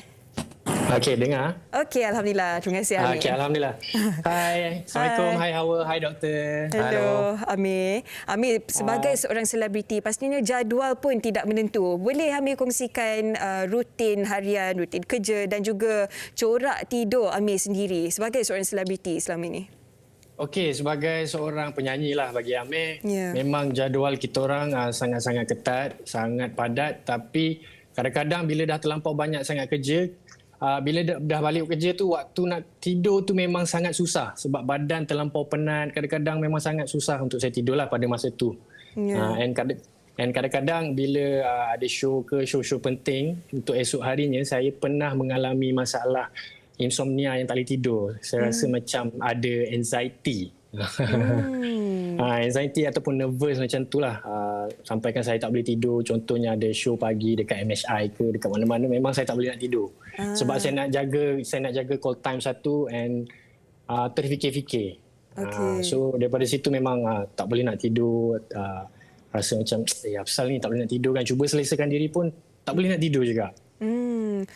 Okey, dengar? Okey, Alhamdulillah. Terima kasih, Amir. Okey, Alhamdulillah. Hai, Assalamualaikum. Hai Hawa, hai doktor. Hello, Amir. Amir, sebagai seorang selebriti, pastinya jadual pun tidak menentu. Boleh Amir kongsikan rutin harian, rutin kerja dan juga corak tidur Amir sendiri sebagai seorang selebriti selama ini? Okey, sebagai seorang penyanyi lah bagi Amir, memang jadual kita orang sangat-sangat ketat, sangat padat, tapi kadang-kadang bila dah terlampau banyak sangat kerja, bila dah balik kerja tu, waktu nak tidur tu memang sangat susah sebab badan terlampau penat. Kadang-kadang memang sangat susah untuk saya tidur lah pada masa tu. And kadang-kadang bila ada show ke show-show penting untuk esok harinya, saya pernah mengalami masalah insomnia yang tak boleh tidur. Saya rasa macam ada anxiety. Anxiety ataupun nervous macam tu lah. Sampaikan saya tak boleh tidur. Contohnya ada show pagi dekat MHI ke dekat mana-mana, memang saya tak boleh nak tidur. Sebab saya nak jaga call time satu and terfikir-fikir. So daripada situ memang tak boleh nak tidur. Rasa macam apasal ni tak boleh nak tidur kan. Cuba selesaikan diri pun tak boleh nak tidur juga.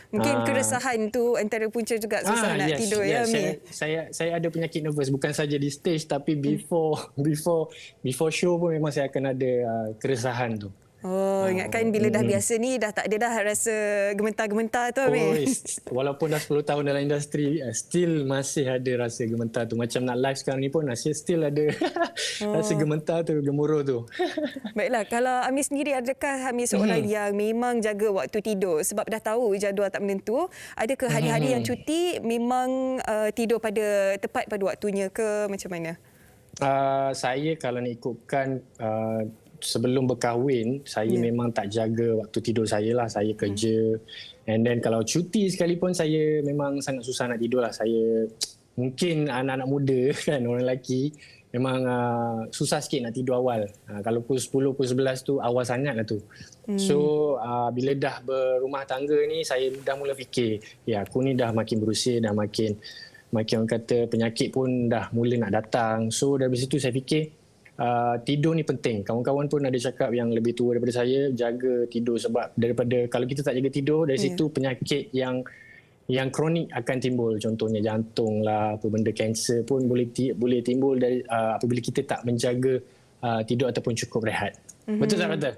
Mungkin keresahan tu antara punca juga susah nak tidur ya, Amir. Saya ada penyakit nervous, bukan saja di stage tapi before show pun memang saya akan ada keresahan tu. Ingatkan bila dah biasa ni dah tak ada dah rasa gementar-gementar tu, Amir. Walaupun dah 10 tahun dalam industri, still masih ada rasa gementar tu. Macam nak live sekarang ni pun masih still ada rasa gementar tu, gemuruh tu. Baiklah, kalau Amir sendiri, adakah Amir seorang yang memang jaga waktu tidur sebab dah tahu jadual tak menentu? Adakah hari-hari yang cuti memang tidur tepat pada waktunya ke macam mana? Saya kalau nak ikutkan sebelum berkahwin, saya memang tak jaga waktu tidur saya lah. Saya kerja. And then kalau cuti sekalipun, saya memang sangat susah nak tidur lah. Saya mungkin anak-anak muda kan, orang lelaki, memang susah sikit nak tidur awal. Kalau pukul 10, pukul 11 tu awal sangat lah tu. So bila dah berumah tangga ni, saya dah mula fikir, aku ni dah makin berusia, dah makin orang kata penyakit pun dah mula nak datang. So dari situ saya fikir, tidur ni penting. Kawan-kawan pun ada cakap yang lebih tua daripada saya, jaga tidur sebab daripada kalau kita tak jaga tidur, dari situ penyakit yang kronik akan timbul. Contohnya jantung lah, apa benda kanser pun boleh timbul dari apabila kita tak menjaga tidur ataupun cukup rehat. Betul tak, doktor?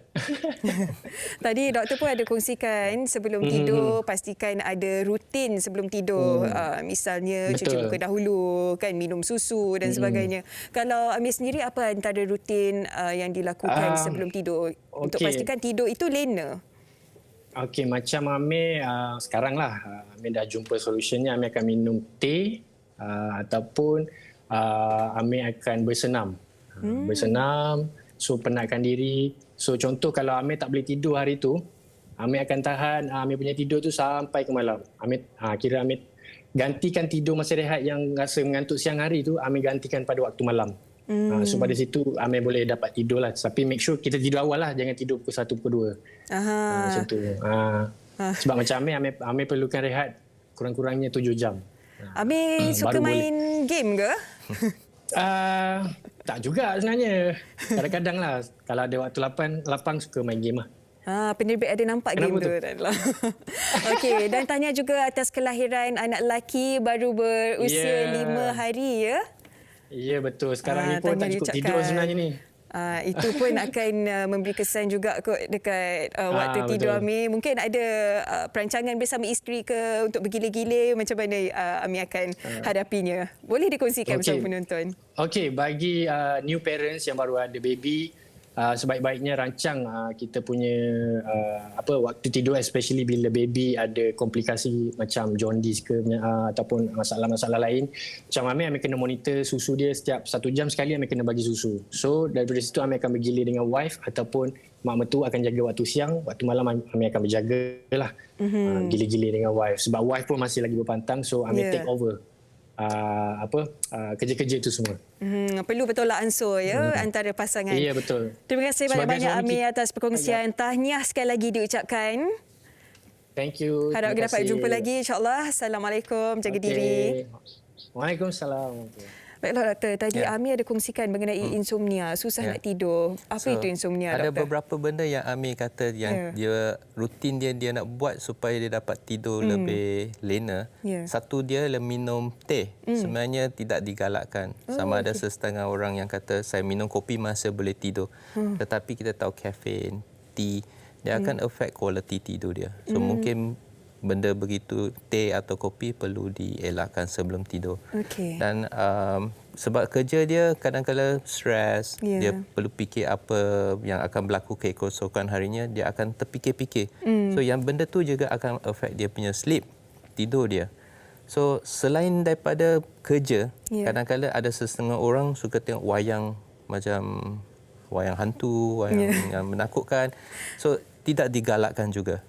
Tadi doktor pun ada kongsikan sebelum tidur, pastikan ada rutin sebelum tidur. Misalnya cuci muka dahulu, kan, minum susu dan sebagainya. Kalau Amir sendiri, apa antara rutin yang dilakukan sebelum tidur untuk pastikan tidur itu lena? Okey, macam Amir sekarang lah, Amir dah jumpa solutionnya. Amir akan minum teh ataupun Amir akan bersenam. Bersenam So penatkan diri. So contoh kalau Amir tak boleh tidur hari tu, Amir akan tahan Amir punya tidur tu sampai ke malam. Amir kira Amir gantikan tidur masa rehat yang rasa mengantuk siang hari tu, Amir gantikan pada waktu malam. So pada situ Amir boleh dapat tidur lah. Tapi make sure kita tidur awal lah, jangan tidur pukul 1, pukul 2. Macam tu. Sebab macam Amir perlukan rehat kurang-kurangnya 7 jam. Amir suka main game ke? Tak juga sebenarnya. Kadang-kadang lah. Kalau ada waktu lapang suka main game lah. Penerbit ada nampak Kenapa game tu. Okey, dan tanya juga atas kelahiran anak lelaki baru berusia 5 hari ya. Ya betul. Sekarang ni pun tak cukup tidur sebenarnya ni. Itu pun akan memberi kesan juga kot dekat waktu tidur Amir. Mungkin ada perancangan bersama isteri ke untuk bergila-gila, macam mana Amir akan hadapinya? Boleh dikongsikan bersama penonton? Okey, bagi new parents yang baru ada baby, sebaik-baiknya rancang kita punya waktu tidur, especially bila baby ada komplikasi macam jaundice ke ataupun masalah-masalah lain. Macam Amir kena monitor susu dia setiap 1 jam sekali. Amir kena bagi susu. So dari situ Amir akan bergilir dengan wife ataupun mak mertua akan jaga waktu siang, waktu malam Amir akan berjaga lah. Gilir-gilir dengan wife. Sebab wife pun masih lagi berpantang, so Amir take over kerja-kerja itu semua. Perlu bertolak ansur ya antara pasangan. Ya betul. Terima kasih banyak-banyak Amir atas perkongsian. Tahniah sekali lagi diucapkan. Thank you. Harap kita dapat jumpa lagi insya-Allah. Assalamualaikum. Jaga diri. Waalaikumsalam. Baiklah doktor, tadi Amir ada kongsikan mengenai insomnia, susah nak tidur. Apa itu insomnia doktor? Ada beberapa benda yang Amir kata yang dia rutin dia nak buat supaya dia dapat tidur lebih lena. Satu dia minum teh. Sebenarnya tidak digalakkan. Sama ada setengah orang yang kata saya minum kopi masa boleh tidur. Tetapi kita tahu kafein, tea, dia akan affect quality tidur dia. So mungkin benda begitu, teh atau kopi perlu dielakkan sebelum tidur. Dan sebab kerja dia kadang-kadang stres, dia perlu fikir apa yang akan berlaku keesokan harinya, dia akan terfikir-fikir. So yang benda tu juga akan affect dia punya sleep, tidur dia. So selain daripada kerja, kadang-kadang ada setengah orang suka tengok wayang macam wayang hantu, wayang yang menakutkan. So tidak digalakkan juga.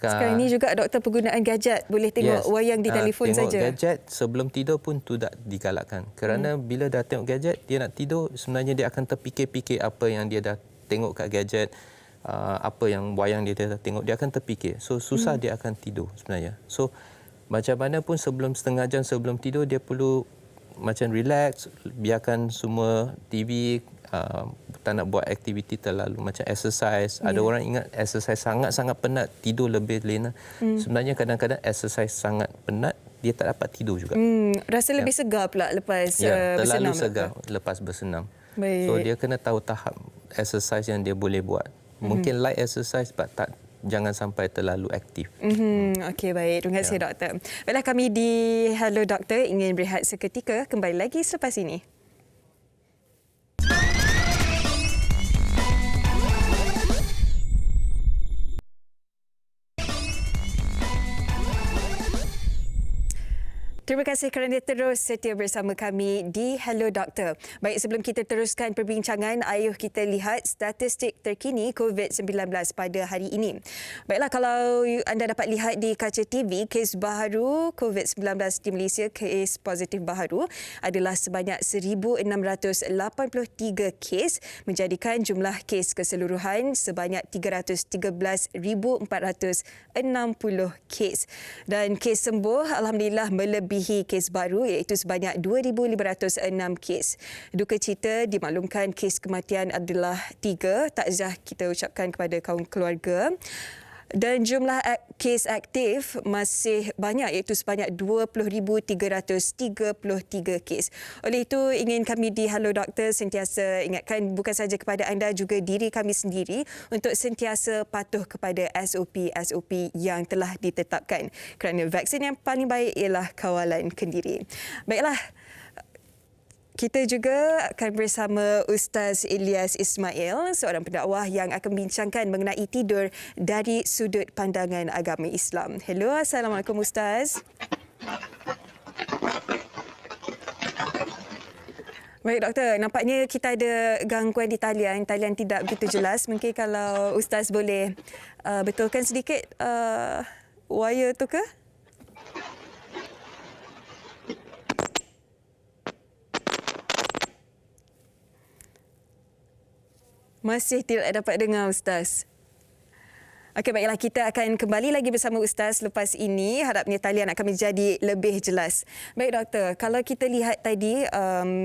Sekarang ini juga doktor penggunaan gadget, boleh tengok wayang di telefon saja. Tengok gadget sebelum tidur pun tidak digalakkan. Kerana bila dah tengok gadget, dia nak tidur, sebenarnya dia akan terfikir-fikir apa yang dia dah tengok kat gadget, apa yang wayang dia dah tengok, dia akan terfikir. So susah dia akan tidur sebenarnya. So macam mana pun setengah jam sebelum tidur, dia perlu macam relax, biarkan semua TV, tak nak buat aktiviti terlalu macam exercise. Ada orang ingat exercise sangat-sangat penat, tidur lebih lena. Sebenarnya kadang-kadang exercise sangat penat, dia tak dapat tidur juga. Rasa lebih segar pula lepas bersenam. Terlalu segar lepas bersenam. So dia kena tahu tahap exercise yang dia boleh buat. Mungkin light exercise, jangan sampai terlalu aktif. Okey, baik. Terima kasih doktor. Baiklah, kami di Hello Doktor ingin berehat seketika. Kembali lagi selepas ini. Terima kasih kerana terus setia bersama kami di Hello Doktor. Baik, sebelum kita teruskan perbincangan, ayuh kita lihat statistik terkini COVID-19 pada hari ini. Baiklah, kalau anda dapat lihat di kaca TV, kes baharu COVID-19 di Malaysia, kes positif baharu adalah sebanyak 1,683 kes, menjadikan jumlah kes keseluruhan sebanyak 313,460 kes. Dan kes sembuh alhamdulillah melebihi kes baru, iaitu sebanyak 2,506 kes. Duka cita dimaklumkan kes kematian adalah 3. Takziah kita ucapkan kepada kaum keluarga. Dan jumlah kes aktif masih banyak, iaitu sebanyak 20,333 kes. Oleh itu, ingin kami di Hello Doktor sentiasa ingatkan bukan sahaja kepada anda, juga diri kami sendiri untuk sentiasa patuh kepada SOP-SOP yang telah ditetapkan. Kerana vaksin yang paling baik ialah kawalan kendiri. Baiklah, kita juga akan bersama Ustaz Ilyas Ismail, seorang pendakwah yang akan bincangkan mengenai tidur dari sudut pandangan agama Islam. Hello, Assalamualaikum Ustaz. Baik doktor, nampaknya kita ada gangguan di talian tidak begitu jelas. Mungkin kalau Ustaz boleh betulkan sedikit wire tu ke? Masih tidak dapat dengar Ustaz. Okey, baiklah, kita akan kembali lagi bersama Ustaz lepas ini. Harapnya talian akan menjadi lebih jelas. Baik doktor, kalau kita lihat tadi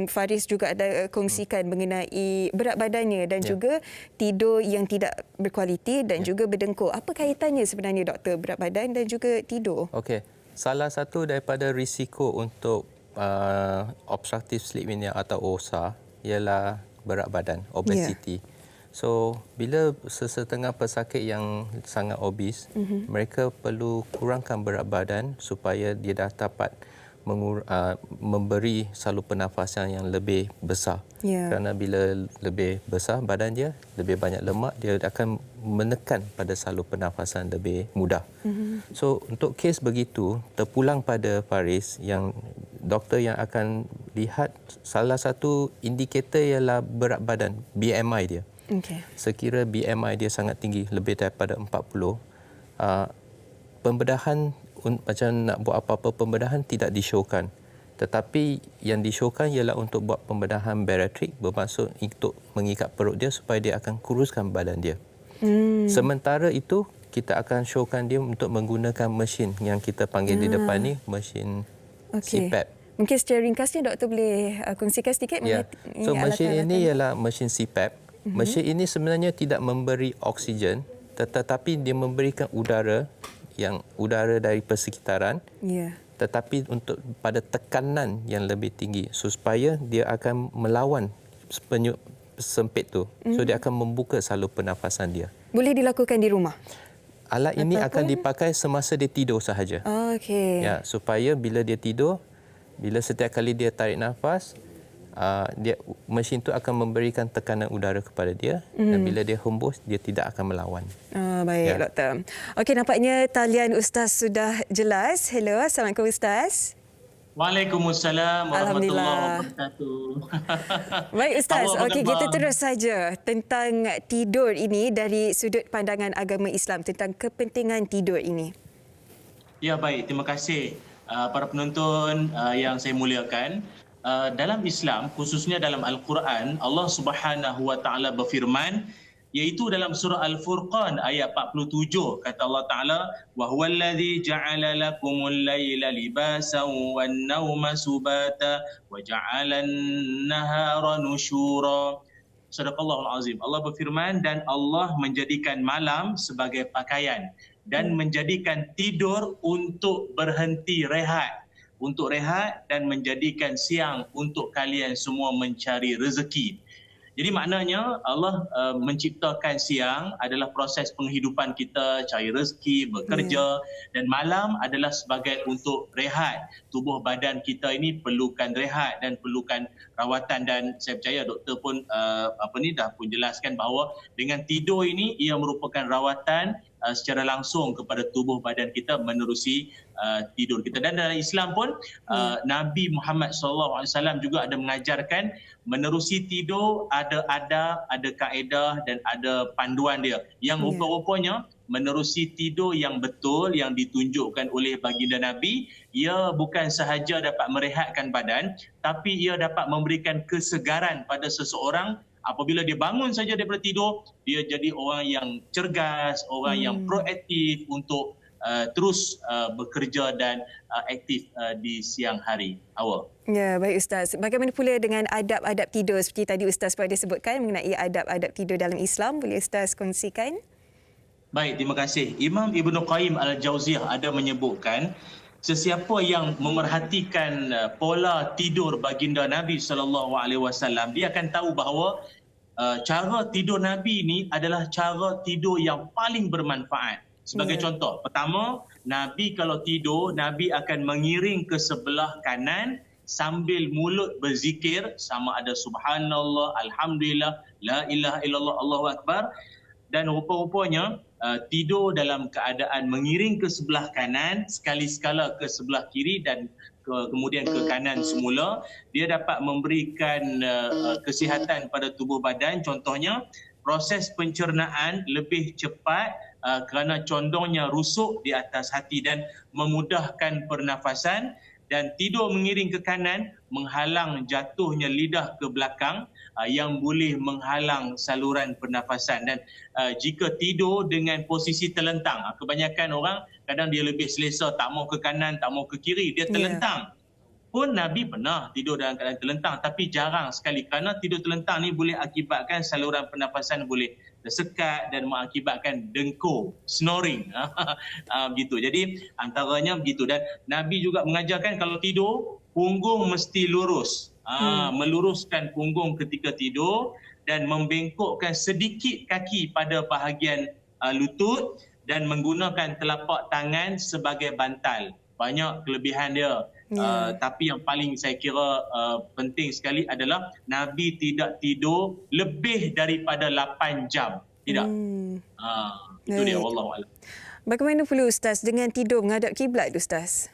Faris juga ada kongsikan mengenai berat badannya dan juga tidur yang tidak berkualiti dan juga berdengkur. Apa kaitannya sebenarnya doktor, berat badan dan juga tidur? Okey, salah satu daripada risiko untuk obstructive sleep apnea atau OSA ialah berat badan, obesity. So, bila sesetengah pesakit yang sangat obes, mereka perlu kurangkan berat badan supaya dia dah dapat memberi salur pernafasan yang lebih besar. Kerana bila lebih besar badan dia, lebih banyak lemak, dia akan menekan pada salur pernafasan lebih mudah. So, untuk kes begitu, terpulang pada Faris, yang doktor yang akan lihat salah satu indikator ialah berat badan, BMI dia. Sekira BMI dia sangat tinggi, lebih daripada 40, pembedahan, macam nak buat apa-apa pembedahan tidak disyorkan. Tetapi yang disyorkan ialah untuk buat pembedahan bariatrik, bermaksud untuk mengikat perut dia supaya dia akan kuruskan badan dia. Sementara itu, kita akan syorkan dia untuk menggunakan mesin yang kita panggil di depan ni, mesin CPAP. Mungkin secara ringkasnya doktor boleh kongsikan sedikit mengenai So mesin ini ialah mesin CPAP. Mesin ini sebenarnya tidak memberi oksigen, tetapi dia memberikan udara dari persekitaran. Tetapi untuk pada tekanan yang lebih tinggi, supaya dia akan melawan penyuk sempit tu. So dia akan membuka salur pernafasan dia. Boleh dilakukan di rumah? Alat ini akan dipakai semasa dia tidur sahaja. Ya, supaya bila dia tidur, bila setiap kali dia tarik nafas, mesin itu akan memberikan tekanan udara kepada dia dan bila dia hembus, dia tidak akan melawan. Baik, doktor. Okey, nampaknya talian Ustaz sudah jelas. Hello, Assalamualaikum Ustaz. Waalaikumsalam warahmatullahi wabarakatuh. Baik Ustaz, okey, kita terus saja tentang tidur ini dari sudut pandangan agama Islam, tentang kepentingan tidur ini. Ya, baik. Terima kasih para penonton yang saya muliakan. Dalam Islam, khususnya dalam Al-Quran, Allah Subhanahu wa taala berfirman, iaitu dalam surah Al-Furqan ayat 47, kata Allah Taala, wa huwallazi ja'ala lakumul laila libasan wan nauma subata wa ja'alan nahara nusyura. Sadaqallahul azim. Allah berfirman, dan Allah menjadikan malam sebagai pakaian dan menjadikan tidur untuk berhenti rehat, dan menjadikan siang untuk kalian semua mencari rezeki. Jadi maknanya Allah menciptakan siang adalah proses penghidupan kita, cari rezeki, bekerja, dan malam adalah sebagai untuk rehat. Tubuh badan kita ini perlukan rehat dan perlukan rawatan, dan saya percaya doktor pun dah pun jelaskan bahawa dengan tidur ini ia merupakan rawatan secara langsung kepada tubuh badan kita menerusi tidur kita. Dan dalam Islam pun Nabi Muhammad SAW juga ada mengajarkan menerusi tidur ada adab, ada kaedah dan ada panduan dia yang rupa-rupanya menerusi tidur yang betul yang ditunjukkan oleh baginda Nabi, ia bukan sahaja dapat merehatkan badan, tapi ia dapat memberikan kesegaran pada seseorang. Apabila dia bangun saja daripada tidur, dia jadi orang yang cergas, orang yang proaktif untuk terus bekerja dan aktif di siang hari awal. Ya, baik Ustaz. Bagaimana pula dengan adab-adab tidur seperti tadi Ustaz pun ada sebutkan mengenai adab-adab tidur dalam Islam? Boleh Ustaz kongsikan? Baik, terima kasih. Imam Ibn Qayyim Al-Jauziyah ada menyebutkan, sesiapa yang memerhatikan pola tidur baginda Nabi SAW, dia akan tahu bahawa cara tidur Nabi ini adalah cara tidur yang paling bermanfaat. Sebagai contoh, pertama, Nabi kalau tidur, Nabi akan mengiring ke sebelah kanan sambil mulut berzikir, sama ada subhanallah, alhamdulillah, la ilaha illallah, Allahu akbar. dan rupa-rupanya tidur dalam keadaan mengiring ke sebelah kanan, sekali-sekala ke sebelah kiri dan kemudian ke kanan semula, dia dapat memberikan kesihatan pada tubuh badan. Contohnya, proses pencernaan lebih cepat kerana condongnya rusuk di atas hati dan memudahkan pernafasan. Dan tidur mengiring ke kanan menghalang jatuhnya lidah ke belakang yang boleh menghalang saluran pernafasan. Dan jika tidur dengan posisi terlentang, kebanyakan orang kadang dia lebih selesa, tak mau ke kanan, tak mau ke kiri, dia terlentang. Pun Nabi pernah tidur dalam keadaan terlentang, tapi jarang sekali kerana tidur terlentang ni boleh akibatkan saluran pernafasan boleh tersekat dan mengakibatkan dengkur, snoring. Begitu. Jadi antaranya begitu. Dan Nabi juga mengajarkan kalau tidur, punggung mesti lurus. Meluruskan punggung ketika tidur dan membengkokkan sedikit kaki pada bahagian lutut dan menggunakan telapak tangan sebagai bantal. Banyak kelebihan dia. Tapi yang paling saya kira penting sekali adalah Nabi tidak tidur lebih daripada 8 jam. Tidak. Itu dia, wallahualam. Bagaimana pula Ustaz dengan tidur menghadap kiblat Ustaz?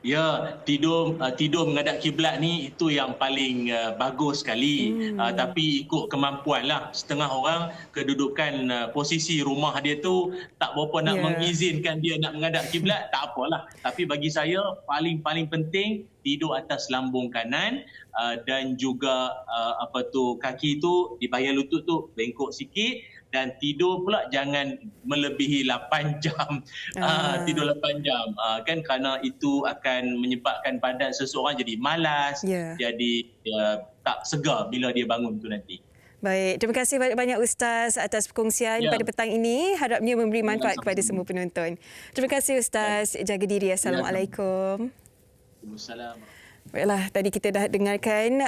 Ya, tidur menghadap kiblat ni itu yang paling bagus sekali. Tapi ikut kemampuan lah. Setengah orang kedudukan posisi rumah dia tu tak berapa nak mengizinkan dia nak menghadap kiblat, tak apalah. Tapi bagi saya paling penting tidur atas lambung kanan dan juga kaki tu di bahagian lutut tu bengkok sikit. Dan tidur pula jangan melebihi 8 jam. Tidur 8 jam. Kan kerana itu akan menyebabkan badan seseorang jadi malas, jadi tak segar bila dia bangun tu nanti. Baik, terima kasih banyak-banyak Ustaz atas perkongsian pada petang ini. Harapnya memberi manfaat kepada semua penonton. Terima kasih Ustaz. Jaga diri. Assalamualaikum. Assalamualaikum. Baiklah, tadi kita dah dengarkan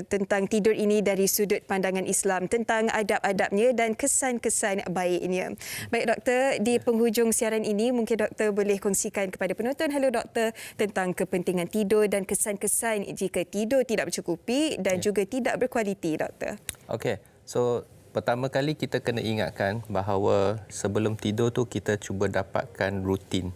tentang tidur ini dari sudut pandangan Islam, tentang adab-adabnya dan kesan-kesan baiknya. Baik doktor, di penghujung siaran ini mungkin doktor boleh kongsikan kepada penonton Hello Doktor tentang kepentingan tidur dan kesan-kesan jika tidur tidak mencukupi dan juga tidak berkualiti, doktor. Okey. So pertama kali kita kena ingatkan bahawa sebelum tidur tu kita cuba dapatkan rutin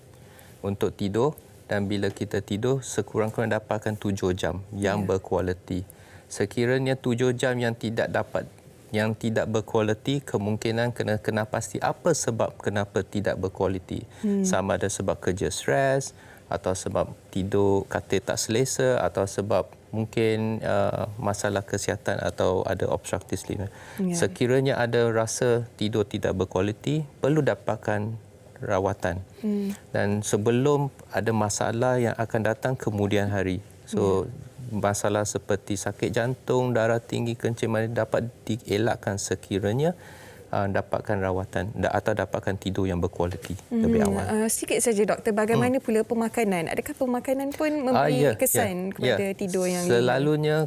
untuk tidur. Dan bila kita tidur, sekurang-kurangnya dapatkan 7 jam yang berkualiti. Sekiranya 7 jam yang tidak berkualiti, kemungkinan kena pasti apa sebab kenapa tidak berkualiti. Sama ada sebab kerja stres, atau sebab tidur katil tak selesa, atau sebab mungkin masalah kesihatan atau ada obstructive sleep. Sekiranya ada rasa tidur tidak berkualiti, perlu dapatkan rawatan. Dan sebelum ada masalah yang akan datang kemudian hari. So masalah seperti sakit jantung, darah tinggi, kencing manis dapat dielakkan sekiranya dapatkan rawatan atau dapatkan tidur yang berkualiti lebih awal. Sikit saja doktor, bagaimana pula pemakanan? Adakah pemakanan pun memberi kesan kepada tidur yang selalunya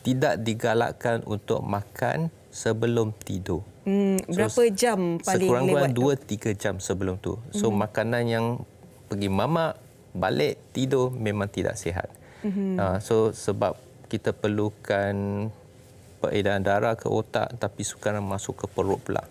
tidak digalakkan untuk makan sebelum tidur. Berapa jam paling lewat? Sekurang-kurang 2-3 jam sebelum tu. So makanan yang pergi mamak, balik, tidur memang tidak sihat. So sebab kita perlukan peredaran darah ke otak tapi sekarang masuk ke perut pula.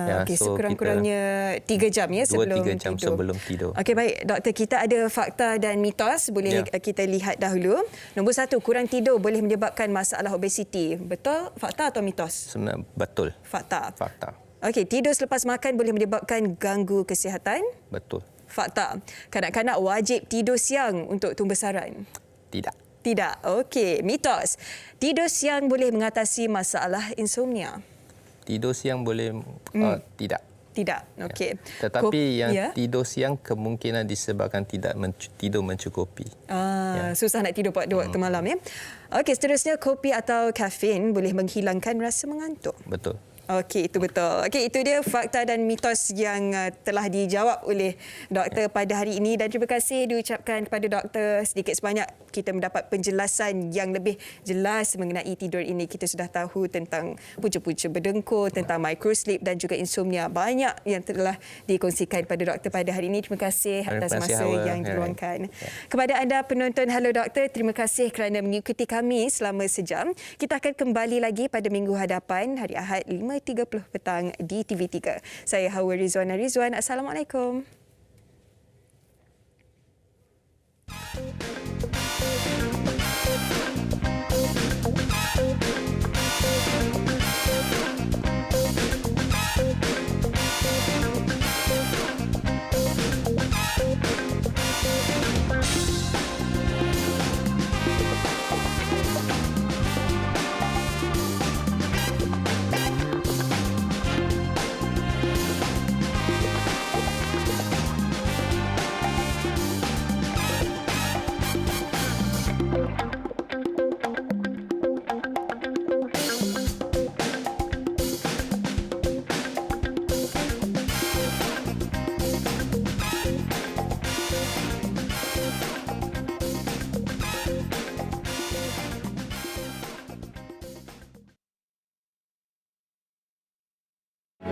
Okey, so sekurang-kurangnya 3 jam sebelum 2-3 jam sebelum tidur. Okey, baik doktor, kita ada fakta dan mitos, boleh kita lihat dahulu. Nombor 1, kurang tidur boleh menyebabkan masalah obesiti. Betul? Fakta atau mitos? Sebenarnya betul. Fakta. Fakta. Okey, tidur selepas makan boleh menyebabkan ganggu kesihatan? Betul. Fakta. Kanak-kanak wajib tidur siang untuk tumbuh besaran? Tidak. Okey, mitos. Tidur siang boleh mengatasi masalah insomnia? Tidur siang boleh tidak. Okey. Tetapi tidur siang kemungkinan disebabkan tidak tidur mencukupi. Susah nak tidur pada waktu malam ya. Okey, seterusnya kopi atau kafein boleh menghilangkan rasa mengantuk. Betul. Okey, itu betul. Okey, itu dia fakta dan mitos yang telah dijawab oleh doktor pada hari ini, dan terima kasih diucapkan kepada doktor. Sedikit sebanyak kita mendapat penjelasan yang lebih jelas mengenai tidur ini. Kita sudah tahu tentang punca-punca berdengkur, tentang microsleep dan juga insomnia. Banyak yang telah dikongsikan pada doktor pada hari ini. Terima kasih atas masa yang diluangkan. Kepada anda penonton Hello Doktor, terima kasih kerana mengikuti kami selama sejam. Kita akan kembali lagi pada minggu hadapan, hari Ahad 5 5.30 petang di TV3. Saya Hawa Rizwana Rizwan. Assalamualaikum.